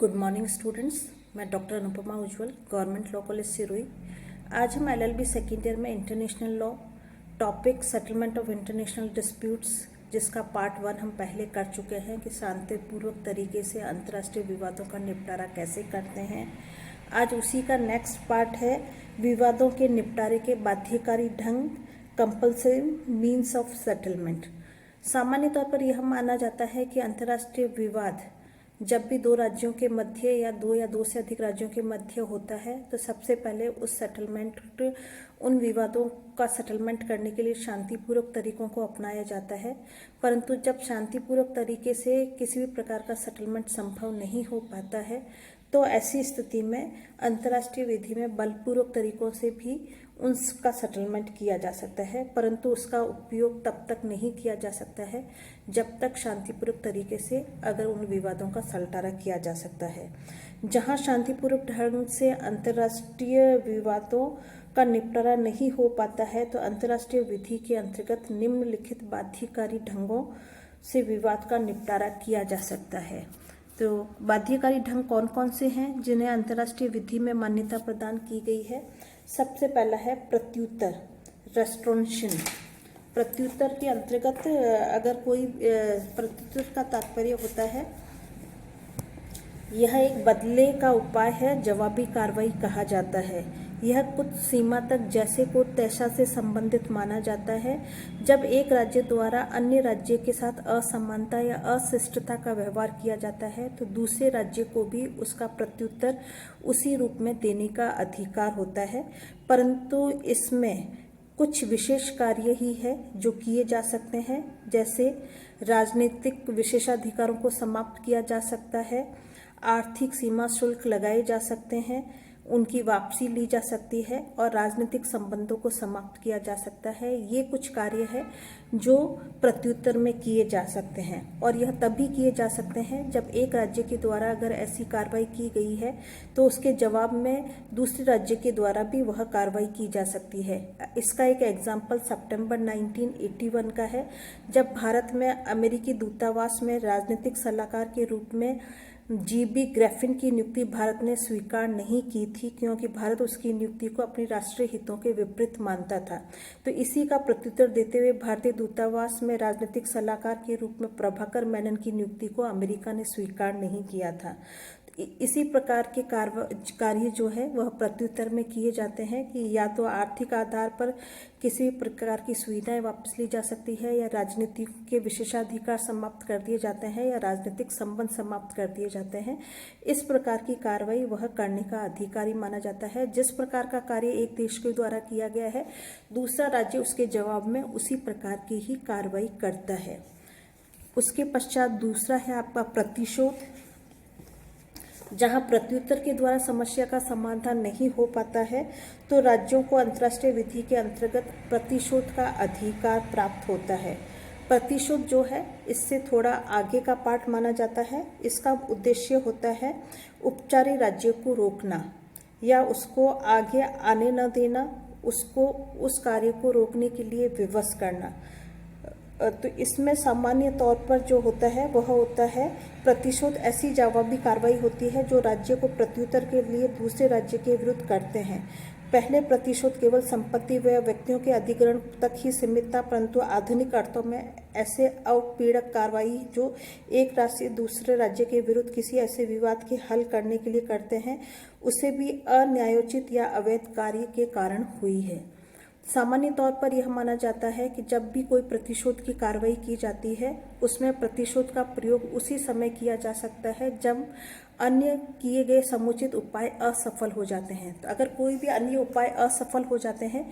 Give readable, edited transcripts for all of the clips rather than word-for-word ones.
Good morning students. मैं doctor Anupama उज्ज्वल, government law college Sirohi. आज हम एलएलबी सेकेंड ईयर में international law topic settlement of international disputes, जिसका part 1 हम पहले कर चुके हैं कि शांतिपूर्वक तरीके से अंतर्राष्ट्रीय विवादों का निपटारा कैसे करते हैं। आज उसी का नेक्स्ट पार्ट है विवादों के निपटारे के बाध्यकारी ढंग, कंपल्सरी मीन्स ऑफ सेटलमेंट। सामान्य तौर पर यह माना जाता है कि अंतर्राष्ट्रीय विवाद जब भी दो राज्यों के मध्य या दो से अधिक राज्यों के मध्य होता है तो सबसे पहले उन विवादों का सेटलमेंट करने के लिए शांतिपूर्वक तरीकों को अपनाया जाता है। परंतु जब शांतिपूर्वक तरीके से किसी भी प्रकार का सेटलमेंट संभव नहीं हो पाता है तो ऐसी स्थिति में अंतर्राष्ट्रीय विधि में बलपूर्वक तरीकों से भी उसका सेटलमेंट किया जा सकता है, परंतु उसका उपयोग तब तक नहीं किया जा सकता है जब तक शांतिपूर्वक तरीके से अगर उन विवादों का सलटारा किया जा सकता है। जहां शांतिपूर्वक ढंग से अंतर्राष्ट्रीय विवादों का निपटारा नहीं हो पाता है तो अंतर्राष्ट्रीय विधि के अंतर्गत निम्नलिखित बाध्यकारी ढंगों से विवाद का निपटारा किया जा सकता है। तो बाध्यकारी ढंग कौन कौन से हैं जिन्हें अंतर्राष्ट्रीय विधि में मान्यता प्रदान की गई है। सबसे पहला है प्रत्युत्तर, रेस्ट्रोन्शन। प्रत्युत्तर के अंतर्गत अगर कोई प्रत्युत्तर का तात्पर्य होता है, यह एक बदले का उपाय है, जवाबी कार्रवाई कहा जाता है। यह कुछ सीमा तक जैसे को तैसा से संबंधित माना जाता है। जब एक राज्य द्वारा अन्य राज्य के साथ असमानता या अशिष्टता का व्यवहार किया जाता है तो दूसरे राज्य को भी उसका प्रत्युत्तर उसी रूप में देने का अधिकार होता है, परंतु इसमें कुछ विशेष कार्य ही है जो किए जा सकते हैं। जैसे राजनीतिक विशेषाधिकारों को समाप्त किया जा सकता है, आर्थिक सीमा शुल्क लगाए जा सकते हैं, उनकी वापसी ली जा सकती है और राजनीतिक संबंधों को समाप्त किया जा सकता है। ये कुछ कार्य है जो प्रत्युत्तर में किए जा सकते हैं और यह तभी किए जा सकते हैं जब एक राज्य के द्वारा अगर ऐसी कार्रवाई की गई है तो उसके जवाब में दूसरे राज्य के द्वारा भी वह कार्रवाई की जा सकती है। इसका एक एग्जाम्पल सितंबर 1981 का है, जब भारत में अमेरिकी दूतावास में राजनीतिक सलाहकार के रूप में जीबी ग्रिफिन की नियुक्ति भारत ने स्वीकार नहीं की थी, क्योंकि भारत उसकी नियुक्ति को अपने राष्ट्रीय हितों के विपरीत मानता था। तो इसी का प्रत्युत्तर देते हुए भारतीय दूतावास में राजनीतिक सलाहकार के रूप में प्रभाकर मेनन की नियुक्ति को अमेरिका ने स्वीकार नहीं किया था। इसी प्रकार के कार्य जो है वह प्रत्युत्तर में किए जाते हैं कि या तो आर्थिक आधार पर किसी प्रकार की सुविधाएं वापस ली जा सकती है, या राजनीति के विशेषाधिकार समाप्त कर दिए जाते हैं, या राजनीतिक संबंध समाप्त कर दिए जाते हैं। इस प्रकार की कार्रवाई वह करने का अधिकारी माना जाता है। जिस प्रकार का कार्य एक देश के द्वारा किया गया है, दूसरा राज्य उसके जवाब में उसी प्रकार की ही कार्रवाई करता है। उसके पश्चात दूसरा है आपका प्रतिशोध, जहां प्रत्युत्तर के द्वारा समस्या का समाधान नहीं हो पाता है तो राज्यों को अंतर्राष्ट्रीय विधि के अंतर्गत प्रतिशोध का अधिकार प्राप्त होता है। प्रतिशोध जो है इससे थोड़ा आगे का पार्ट माना जाता है। इसका उद्देश्य होता है उपचारी राज्य को रोकना या उसको आगे आने न देना, उसको उस कार्य को रोकने के लिए विवश करना। तो इसमें सामान्य तौर पर जो होता है वह होता है प्रतिशोध ऐसी जवाबी कार्रवाई होती है जो राज्य को प्रत्युत्तर के लिए दूसरे राज्य के विरुद्ध करते हैं। पहले प्रतिशोध केवल संपत्ति व व्यक्तियों के अधिग्रहण तक ही सीमित था, परंतु आधुनिक अर्थों में ऐसे उत्पीड़क कार्रवाई जो एक राज्य से दूसरे राज्य के विरुद्ध किसी ऐसे विवाद के हल करने के लिए करते हैं, उसे भी अन्यायोचित या अवैध कार्य के कारण हुई है। सामान्य तौर पर यह माना जाता है कि जब भी कोई प्रतिशोध की कार्रवाई की जाती है उसमें प्रतिशोध का प्रयोग उसी समय किया जा सकता है जब अन्य किए गए समुचित उपाय असफल हो जाते हैं। तो अगर कोई भी अन्य उपाय असफल हो जाते हैं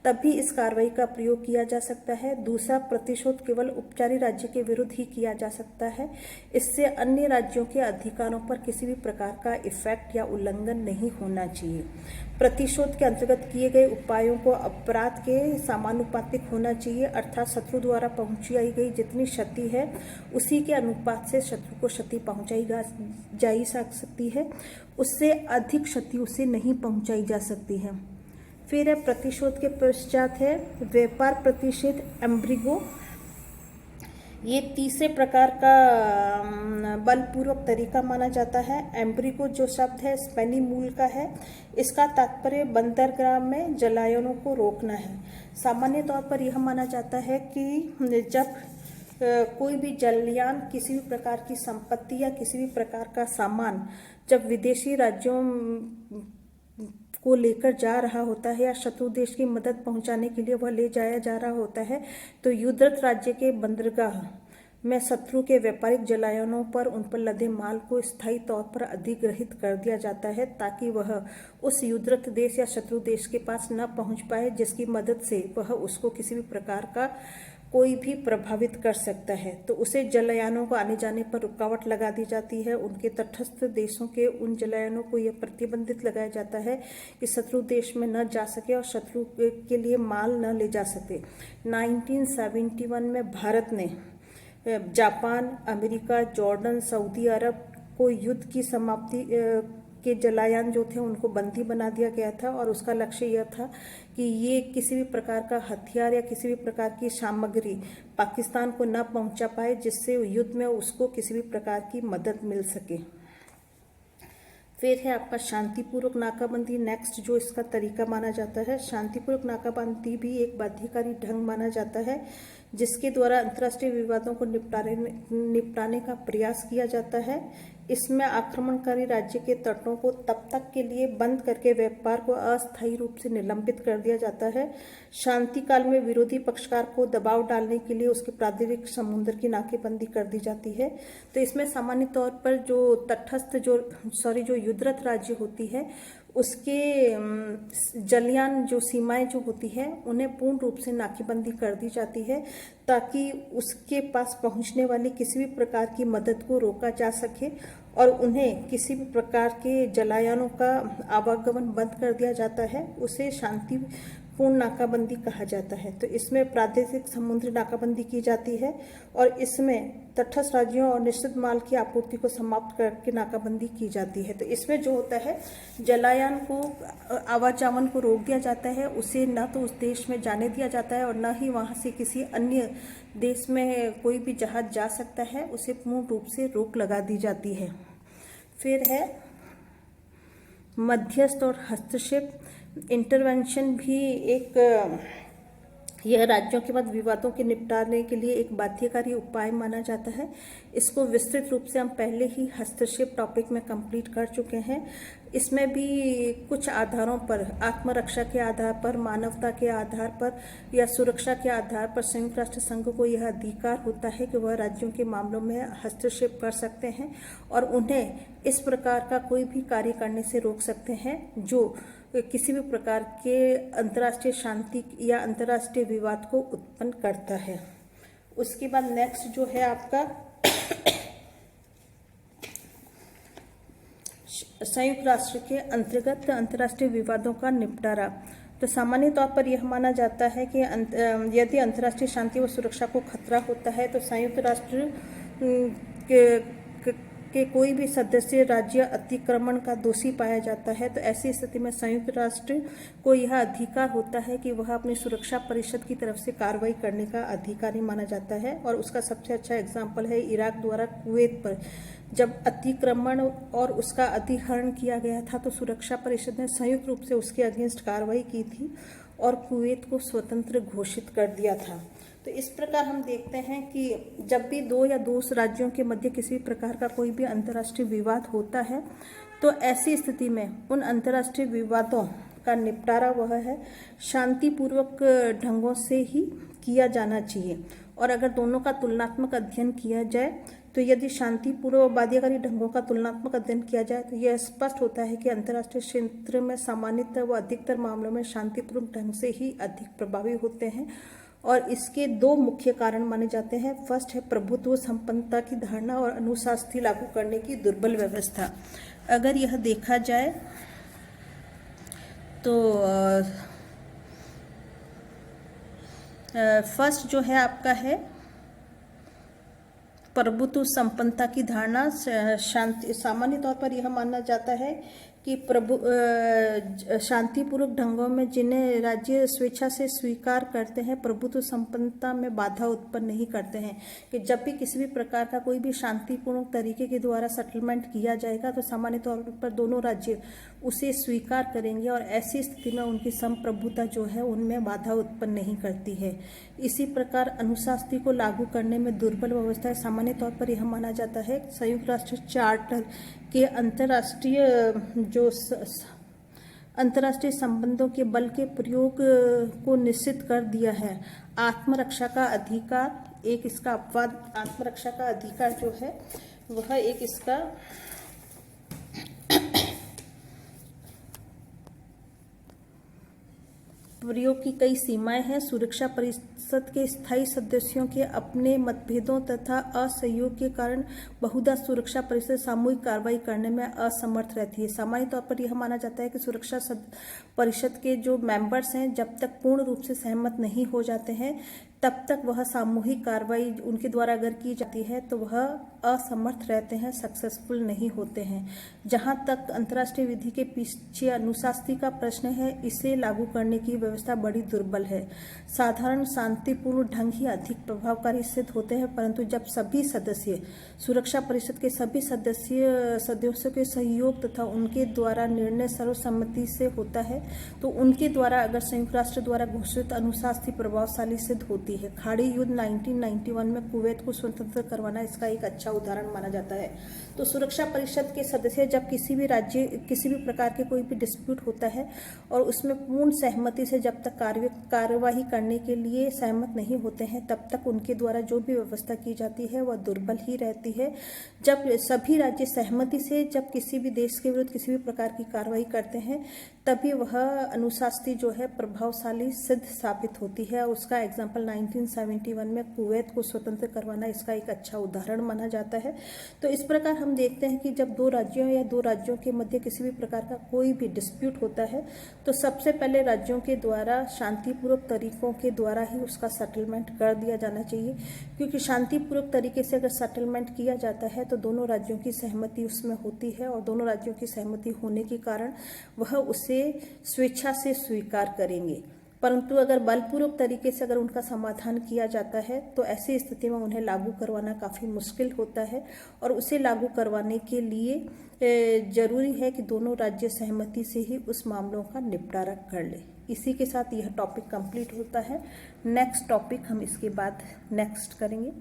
तभी इस कार्रवाई का प्रयोग किया जा सकता है। दूसरा, प्रतिशोध केवल उपचारी राज्य के विरुद्ध ही किया जा सकता है। इससे अन्य राज्यों के अधिकारों पर किसी भी प्रकार का इफेक्ट या उल्लंघन नहीं होना चाहिए। प्रतिशोध के अंतर्गत किए गए उपायों को अपराध के समानुपातिक होना चाहिए, अर्थात शत्रु द्वारा पहुंचाई गई जितनी क्षति है उसी के अनुपात से शत्रु को क्षति पहुंचाई जा सकती है, उससे अधिक क्षति उसे नहीं पहुंचाई जा सकती है। फिर है प्रतिशोध के पश्चात है व्यापार प्रतिषेध, एम्ब्रिगो। ये तीसरे प्रकार का बलपूर्वक तरीका माना जाता है। एम्ब्रिको जो शब्द है स्पेनी मूल का है। इसका तात्पर्य बंदरगाह में जलायनों को रोकना है। सामान्य तौर पर यह माना जाता है कि जब कोई भी जलयान किसी भी प्रकार की संपत्ति या किसी भी प्रकार का सामान जब विदेशी राज्यों को लेकर जा रहा होता है या शत्रु देश की मदद पहुंचाने के लिए वह ले जाया जा रहा होता है, तो युद्धरत राज्य के बंदरगाह में शत्रु के व्यापारिक जलायनों पर उन पर लदे माल को स्थायी तौर पर अधिग्रहित कर दिया जाता है, ताकि वह उस युद्धरत देश या शत्रु देश के पास न पहुंच पाए जिसकी मदद से वह उसको किसी भी प्रकार का कोई भी प्रभावित कर सकता है। तो उसे जलयानों को आने जाने पर रुकावट लगा दी जाती है। उनके तटस्थ देशों के उन जलयानों को यह प्रतिबंधित लगाया जाता है कि शत्रु देश में न जा सके और शत्रु के लिए माल न ले जा सके। 1971 में भारत ने जापान, अमेरिका, जॉर्डन, सऊदी अरब को युद्ध की समाप्ति के जलायान जो थे उनको बंदी बना दिया गया था, और उसका लक्ष्य यह था कि ये किसी भी प्रकार का हथियार या किसी भी प्रकार की सामग्री पाकिस्तान को न पहुंचा पाए जिससे युद्ध में उसको किसी भी प्रकार की मदद मिल सके। फिर है आपका शांतिपूर्वक नाकाबंदी। नेक्स्ट जो इसका तरीका माना जाता है, शांतिपूर्वक नाकाबंदी भी एक बाध्यकारी ढंग माना जाता है जिसके द्वारा अंतर्राष्ट्रीय विवादों को निपटाने का प्रयास किया जाता है। इसमें आक्रमणकारी राज्य के तटों को तब तक के लिए बंद करके व्यापार को अस्थायी रूप से निलंबित कर दिया जाता है। शांति काल में विरोधी पक्षकार को दबाव डालने के लिए उसके प्रादेशिक समुद्र की नाकेबंदी कर दी जाती है। तो इसमें सामान्य तौर पर जो तटस्थ जो युद्धरत राज्य होती है उसके जलयान जो सीमाएं जो होती है उन्हें पूर्ण रूप से नाकेबंदी कर दी जाती है, ताकि उसके पास पहुंचने वाली किसी भी प्रकार की मदद को रोका जा सके और उन्हें किसी भी प्रकार के जलायानों का आवागमन बंद कर दिया जाता है। उसे शांतिपूर्ण नाकाबंदी कहा जाता है। तो इसमें प्रादेशिक समुद्री नाकाबंदी की जाती है और इसमें तटस्थ राज्यों और निश्चित माल की आपूर्ति को समाप्त करके नाकाबंदी की जाती है। तो इसमें जो होता है जलायान को आवाजावन को रोक दिया जाता है, उसे न तो उस देश में जाने दिया जाता है और न ही वहां से किसी अन्य देश में कोई भी जहाज जा सकता है, उसे पूर्ण रूप से रोक लगा दी जाती है। फिर है मध्यस्थ और हस्तक्षेप। इंटरवेंशन भी यह राज्यों के मध्य विवादों के निपटाने के लिए एक बाध्यकारी उपाय माना जाता है। इसको विस्तृत रूप से हम पहले ही हस्तक्षेप टॉपिक में कंप्लीट कर चुके हैं। इसमें भी कुछ आधारों पर, आत्मरक्षा के आधार पर, मानवता के आधार पर या सुरक्षा के आधार पर संयुक्त राष्ट्र संघ को यह अधिकार होता है कि वह राज्यों के मामलों में हस्तक्षेप कर सकते हैं और उन्हें इस प्रकार का कोई भी कार्य करने से रोक सकते हैं जो किसी भी प्रकार के अंतर्राष्ट्रीय शांति या अंतर्राष्ट्रीय विवाद को उत्पन्न करता है। उसके बाद नेक्स्ट जो है आपका संयुक्त राष्ट्र के अंतर्गत अंतर्राष्ट्रीय विवादों का निपटारा। तो सामान्य तौर पर यह माना जाता है कि यदि अंतर्राष्ट्रीय शांति व सुरक्षा को खतरा होता है तो संयुक्त राष्ट्र के कोई भी सदस्य राज्य अतिक्रमण का दोषी पाया जाता है, तो ऐसी स्थिति में संयुक्त राष्ट्र को यह अधिकार होता है कि वह अपनी सुरक्षा परिषद की तरफ से कार्रवाई करने का अधिकारी माना जाता है। और उसका सबसे अच्छा एग्जाम्पल है इराक द्वारा कुवैत पर जब अतिक्रमण और उसका अधिहरण किया गया था, तो सुरक्षा परिषद ने संयुक्त रूप से उसके अगेंस्ट कार्रवाई की थी और कुवैत को स्वतंत्र घोषित कर दिया था। तो इस प्रकार हम देखते हैं कि जब भी दो या दो राज्यों के मध्य किसी प्रकार का कोई भी अंतर्राष्ट्रीय विवाद होता है, तो ऐसी स्थिति में उन अंतर्राष्ट्रीय विवादों का निपटारा वह है शांतिपूर्वक ढंगों से ही किया जाना चाहिए। और अगर दोनों का तुलनात्मक अध्ययन किया जाए, तो यदि शांतिपूर्वक बाध्यकारी ढंगों का तुलनात्मक अध्ययन किया जाए तो यह स्पष्ट होता है कि अंतर्राष्ट्रीय क्षेत्र में सामान्यतः व अधिकतर मामलों में शांतिपूर्वक ढंग से ही अधिक प्रभावी होते हैं। और इसके दो मुख्य कारण माने जाते हैं। फर्स्ट है प्रभुत्व संपन्नता की धारणा और अनुशासन लागू करने की दुर्बल व्यवस्था। अगर यह देखा जाए तो फर्स्ट जो है आपका है प्रभुत्व संपन्नता की धारणा। शांति सामान्य तौर पर यह माना जाता है कि शांतिपूर्वक ढंगों में जिन्हें राज्य स्वेच्छा से स्वीकार करते हैं प्रभुत्व संपन्नता में बाधा उत्पन्न नहीं करते हैं। कि जब भी किसी भी प्रकार का कोई भी शांतिपूर्ण तरीके के द्वारा सेटलमेंट किया जाएगा तो सामान्य तौर पर दोनों राज्य उसे स्वीकार करेंगे और ऐसी स्थिति में उनकी संप्रभुता जो है उनमें बाधा उत्पन्न नहीं करती है। इसी प्रकार अनुशासनी को लागू करने में दुर्बल व्यवस्था है। सामान्य तौर पर यह माना जाता है संयुक्त राष्ट्र चार्टर के अंतर्राष्ट्रीय संबंधों के बल के प्रयोग को निश्चित कर दिया है। आत्मरक्षा का अधिकार एक इसका अपवाद, आत्मरक्षा का अधिकार जो है वह एक इसका प्रयोग की कई सीमाएं हैं। सुरक्षा परिषद के स्थायी सदस्यों के अपने मतभेदों तथा असहयोग के कारण बहुधा सुरक्षा परिषद सामूहिक कार्रवाई करने में असमर्थ रहती है। सामान्य तौर पर यह माना जाता है कि सुरक्षा परिषद के जो मेंबर्स हैं जब तक पूर्ण रूप से सहमत नहीं हो जाते हैं तब तक वह सामूहिक कार्रवाई उनके द्वारा अगर की जाती है तो वह असमर्थ रहते हैं, सक्सेसफुल नहीं होते हैं। जहां तक अंतर्राष्ट्रीय विधि के पीछे अनुशासनी का प्रश्न है, इसे लागू करने की व्यवस्था बड़ी दुर्बल है। साधारण शांतिपूर्ण ढंग ही अधिक प्रभावकारी सिद्ध होते हैं, परंतु जब सभी सदस्य सुरक्षा परिषद के सभी सदस्यों के सहयोग तथा उनके द्वारा निर्णय सर्वसम्मति से होता है तो उनके द्वारा अगर संयुक्त राष्ट्र द्वारा घोषित अनुशासनी प्रभावशाली सिद्ध होती है। खाड़ी युद्ध 1991 में कुवैत को स्वतंत्र करवाना इसका एक अच्छा उदाहरण माना जाता है। तो सुरक्षा परिषद के सदस्य जब किसी भी प्रकार के कोई भी डिस्प्यूट होता है और उसमें पूर्ण सहमति से जब तक कार्यवाही करने के लिए सहमत नहीं होते हैं तब तक उनके द्वारा जो भी व्यवस्था की जाती है वह दुर्बल ही रहती है। जब सभी राज्य सहमति से जब किसी भी देश के विरुद्ध किसी भी प्रकार की कार्रवाई करते हैं तभी वह अनुशासनी जो है प्रभावशाली सिद्ध साबित होती है। उसका एग्जाम्पल 1971 में कुवैत को स्वतंत्र करवाना इसका एक अच्छा उदाहरण माना जाता है। तो इस प्रकार हम देखते हैं कि जब दो राज्यों या दो राज्यों के मध्य किसी भी प्रकार का कोई भी डिस्प्यूट होता है तो सबसे पहले राज्यों के द्वारा शांतिपूर्वक तरीकों के द्वारा ही उसका सेटलमेंट कर दिया जाना चाहिए, क्योंकि शांतिपूर्वक तरीके से अगर सेटलमेंट किया जाता है तो दोनों राज्यों की सहमति उसमें होती है और दोनों राज्यों की सहमति होने के कारण वह उसे स्वेच्छा से स्वीकार करेंगे। परंतु अगर बलपूर्वक तरीके से अगर उनका समाधान किया जाता है तो ऐसी स्थिति में उन्हें लागू करवाना काफ़ी मुश्किल होता है और उसे लागू करवाने के लिए जरूरी है कि दोनों राज्य सहमति से ही उस मामलों का निपटारा कर ले। इसी के साथ यह टॉपिक कंप्लीट होता है। नेक्स्ट टॉपिक हम इसके बाद नेक्स्ट करेंगे।